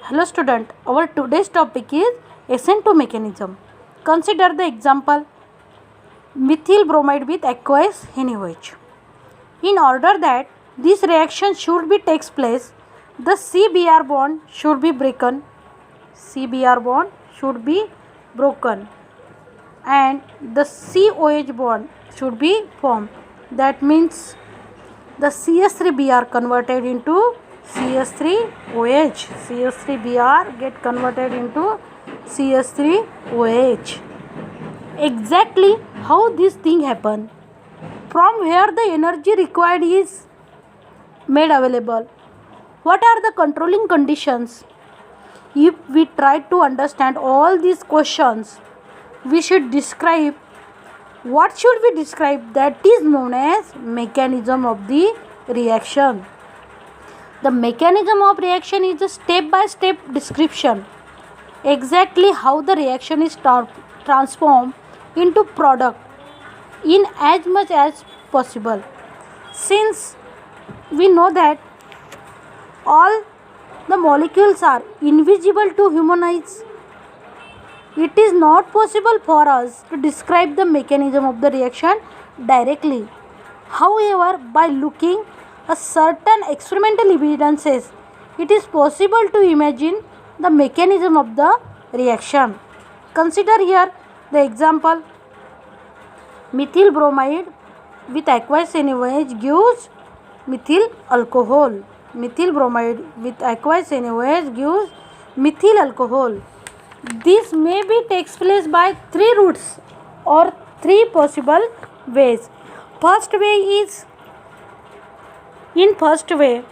Hello student, our today's topic is SN2 mechanism. Consider the example methyl bromide with aqueous NaOH. In order that this reaction should be takes place, the CBr bond should be broken. CBr bond should be broken and the COH bond should be formed. That means the CS3Br converted into CS3OH. CS3Br get converted into CS3OH. Exactly how this thing happen? From where the energy required is made available. What are the controlling conditions? If we try to understand all these questions, we should describe what should we describe that is known as mechanism of the reaction. The mechanism of reaction is a step-by-step description exactly how the reaction is transformed into product in as much as possible. Since we know that all the molecules are invisible to human eyes, it is not possible for us to describe the mechanism of the reaction directly. However, by looking at certain experimental evidences, it is possible to imagine the mechanism of the reaction. Consider here the example methyl bromide with aqueous NaOH gives methyl alcohol. Methyl bromide with aqueous NaOH gives methyl alcohol. This may be takes place by three routes or three possible ways. First way is, in first way,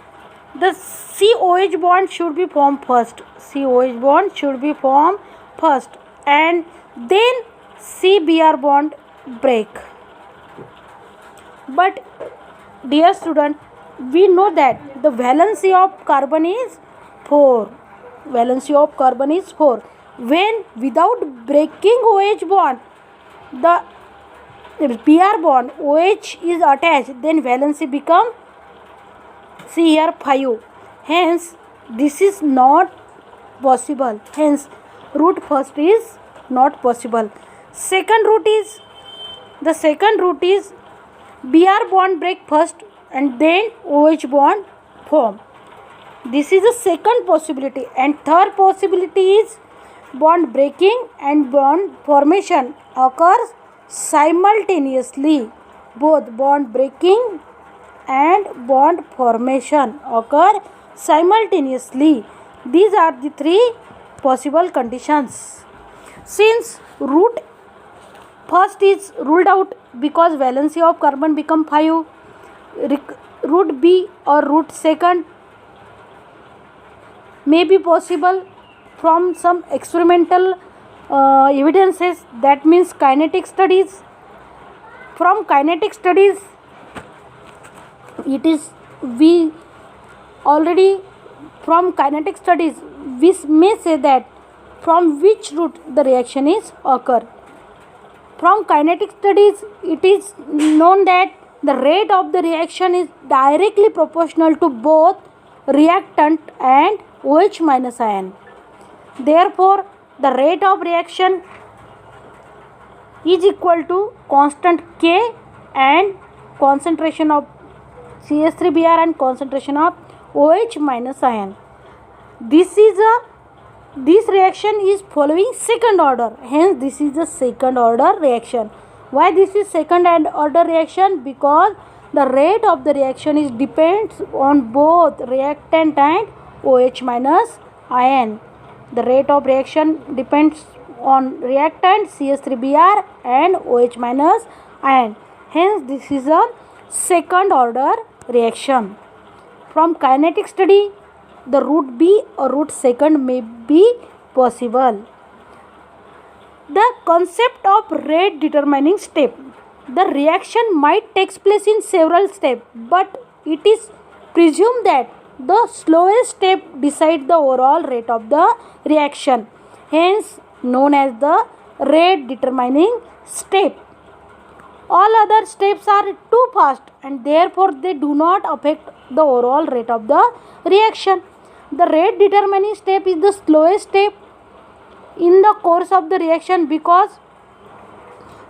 the COH bond should be formed first. COH bond should be formed first and then CBr bond break. But dear student, we know that the valency of carbon is 4. Valency of carbon is 4. When without breaking OH bond, the Br bond OH is attached, then valency become see here 5. Hence this is not possible. Hence route first is not possible. Second route is Br bond break first and then OH bond form. This is the second possibility. And third possibility is bond breaking and bond formation occurs simultaneously. Both bond breaking and bond formation occur simultaneously. These are the three possible conditions. Since route first is ruled out because valency of carbon become 5, route B or route second may be possible from some experimental evidences, that means kinetic studies. From kinetic studies, it is we already from kinetic studies we may say that from which route the reaction is occur. From kinetic studies, it is known that the rate of the reaction is directly proportional to both reactant and OH minus ion. Therefore, the rate of reaction is equal to constant K and concentration of CS3Br and concentration of OH minus ion. This reaction is following second order. Hence, this is a second order reaction. Why this is second order reaction? Because the rate of the reaction is depends on both reactant and OH minus ion. The rate of reaction depends on reactant CS3Br and OH minus ion. Hence, this is a second order reaction. From kinetic study, the route B or route second may be possible. The concept of rate determining step. The reaction might take place in several steps, but it is presumed that the slowest step decides the overall rate of the reaction, hence known as the rate determining step. All other steps are too fast and therefore they do not affect the overall rate of the reaction. The rate determining step is the slowest step in the course of the reaction because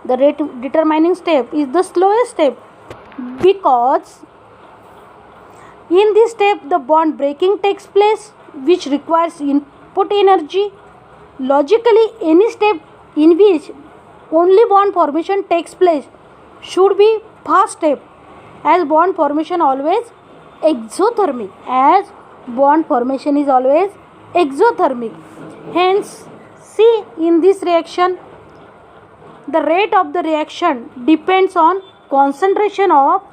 the rate determining step is the slowest step because in this step the bond breaking takes place which requires input energy. Logically, any step in which only bond formation takes place should be fast step as bond formation always exothermic, as bond formation is always exothermic. Hence, see, in this reaction the rate of the reaction depends on concentration of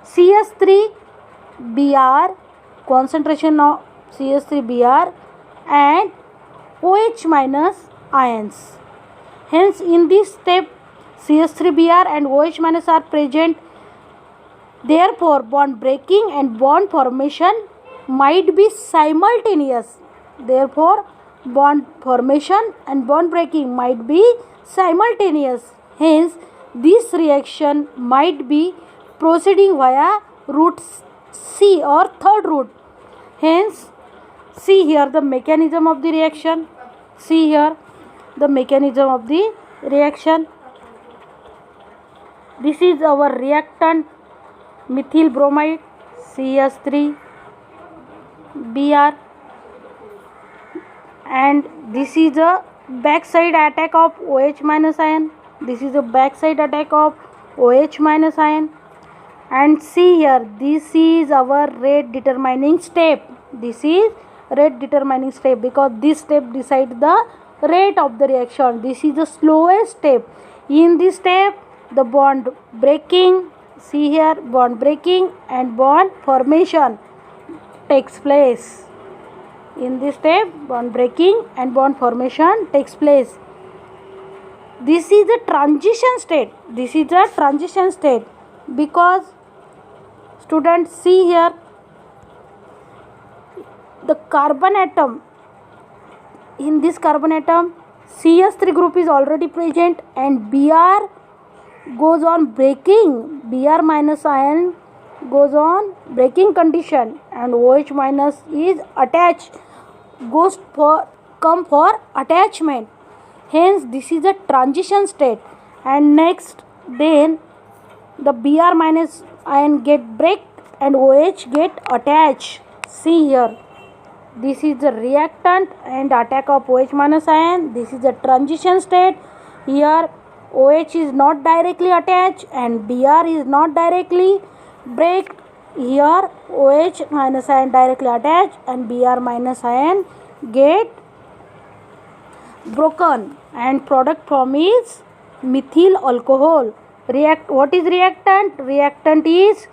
CH3Br, concentration of CH3Br and OH minus ions. Hence, in this step CH3Br and OH minus are present. Therefore, bond breaking and bond formation might be simultaneous. Therefore, bond formation and bond breaking might be simultaneous. Hence, this reaction might be proceeding via route C or third route. Hence, see here the mechanism of the reaction. See here the mechanism of the reaction. This is our reactant methyl bromide CH3Br, and this is a backside attack of OH minus ion. This is a backside attack of OH minus ion. And see here, this is our rate determining step. This is rate determining step because this step decides the rate of the reaction. This is the slowest step. In this step, the bond breaking, see here, bond breaking and bond formation takes place. In this step, bond breaking and bond formation takes place. This is the transition state. This is the transition state because students, see here, the carbon atom, in this carbon atom CH3 group is already present and Br goes on breaking, Br minus ion goes on breaking condition and OH minus is attached, come for attachment. Hence, this is a transition state. And next, then the Br minus ion get break and OH get attached. See here, this is the reactant and attack of OH minus ion. This is the transition state. Here OH is not directly attached and Br is not directly break. Here OH minus ion directly attached and Br minus ion get broken and product form is methyl alcohol. What is reactant? Reactant is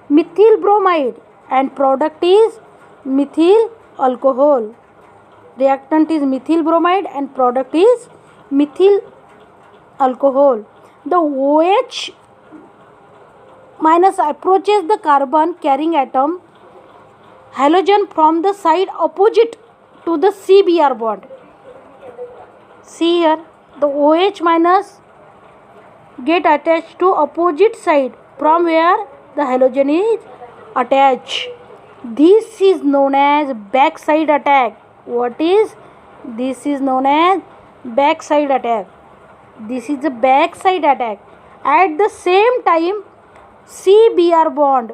methyl bromide and product is methyl alcohol. Reactant is methyl bromide and product is methyl alcohol. The OH minus approaches the carbon carrying atom halogen from the side opposite to the CBr bond. See here, the OH minus get attached to opposite side from where the halogen is attached. This is known as backside attack. What is this? Is known as backside attack. This is the backside attack. At the same time, CBr bond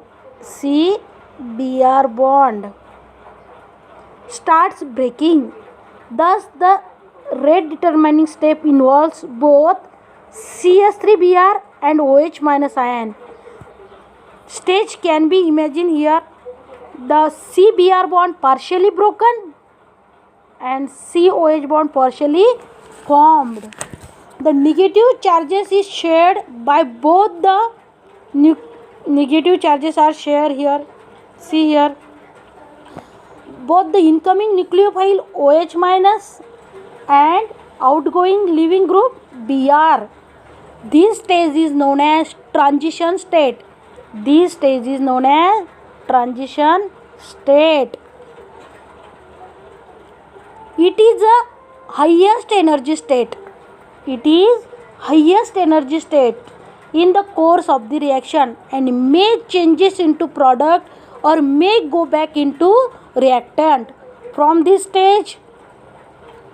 starts breaking. Thus, the rate determining step involves both CH3Br and OH minus ion. Stage can be imagined here. The CBr bond partially broken and COH bond partially formed. The negative charges is shared by both the negative charges are shared here. See here, both the incoming nucleophile OH minus and outgoing leaving group Br. This stage is known as transition state. This stage is known as transition state. It is a highest energy state. It is highest energy state in the course of the reaction and may changes into product or may go back into reactant. From this stage,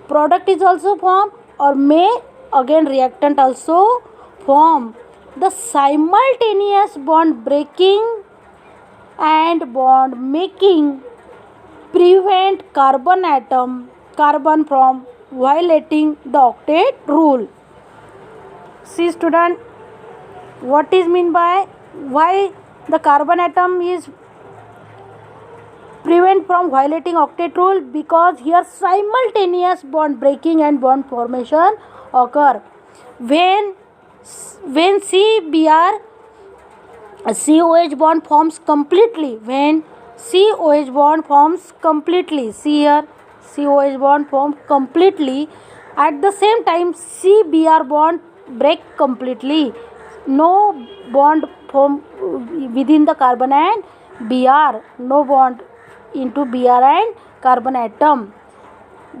product is also formed or may again reactant also form. The simultaneous bond breaking and bond making prevent carbon from violating the octet rule. See student, what is mean by why the carbon atom is prevent from violating octet rule? Because here simultaneous bond breaking and bond formation occur when CBr COH bond forms completely. When COH bond forms completely, see here, COH bond forms completely. At the same time, CBr bond break completely. No bond form within the carbon and Br. No bond into Br and carbon atom.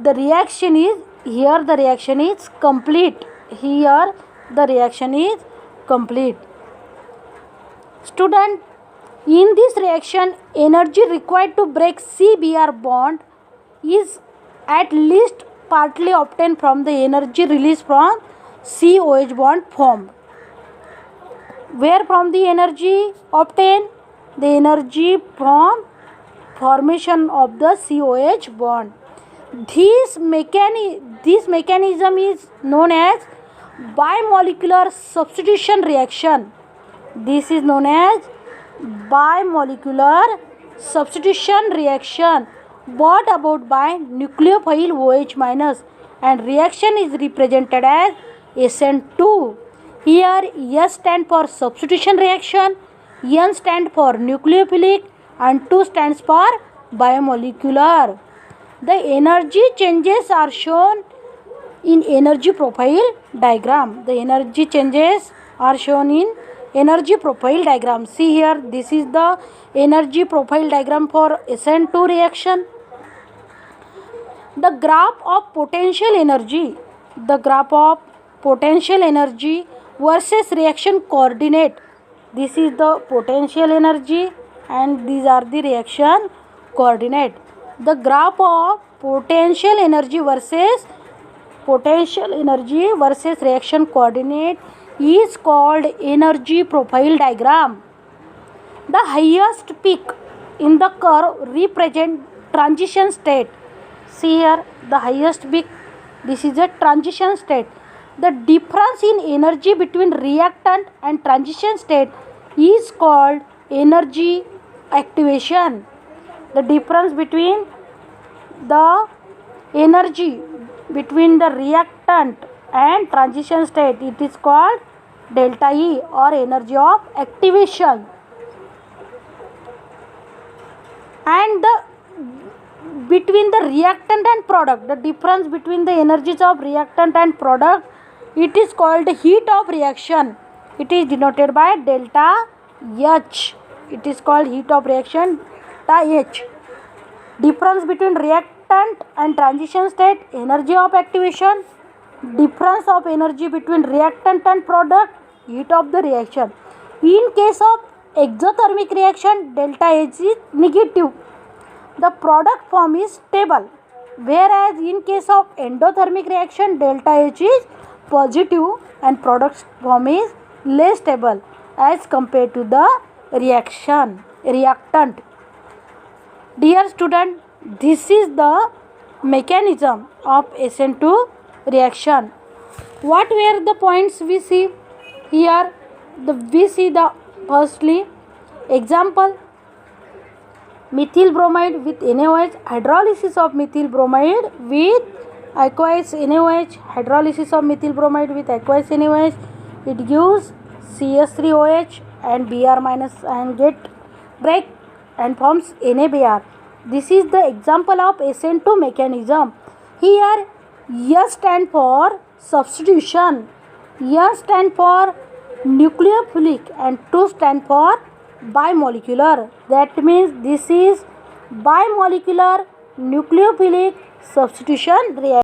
The reaction is here. The reaction is complete. Here the reaction is complete. Student, in this reaction, energy required to break CBr bond is at least partly obtained from the energy released from COH bond formed. Where from the energy obtained? The energy from formation of the COH bond. This mechanism is known as bimolecular substitution reaction. This is known as bimolecular substitution reaction brought about by nucleophile OH minus, and reaction is represented as SN2. Here S stands for substitution reaction, N stands for nucleophilic, and 2 stands for bimolecular. The energy changes are shown in energy profile diagram. The energy changes are shown in energy profile diagram. See here, this is the energy profile diagram for SN2 reaction. The graph of potential energy, versus reaction coordinate. This is the potential energy and these are the reaction coordinate. The graph of potential energy versus reaction coordinate is called energy profile diagram. The highest peak in the curve represent transition state. See here, the highest peak, this is a transition state. The difference in energy between reactant and transition state is called energy activation. The difference between the energy between the reactant and transition state, it is called delta E or energy of activation. And the between the reactant and product, the difference between the energies of reactant and product, it is called heat of reaction. It is denoted by delta H. It is called heat of reaction, delta H. Difference between reactant and transition state, energy of activation. Difference of energy between reactant and product, heat of the reaction. In case of exothermic reaction, delta H is negative. The product form is stable. Whereas in case of endothermic reaction, delta H is positive and product form is less stable as compared to the reactant. Dear student, this is the mechanism of SN2 reaction. What were the points we see here? We see the firstly example, methyl bromide with NaOH, hydrolysis of methyl bromide with aqueous NaOH, hydrolysis of methyl bromide with aqueous NaOH, it gives CS3OH and Br minus and get break and forms NaBr. This is the example of SN2 mechanism. Here S stand for substitution, N stand for nucleophilic and 2 stand for bimolecular. That means this is bimolecular nucleophilic substitution reaction.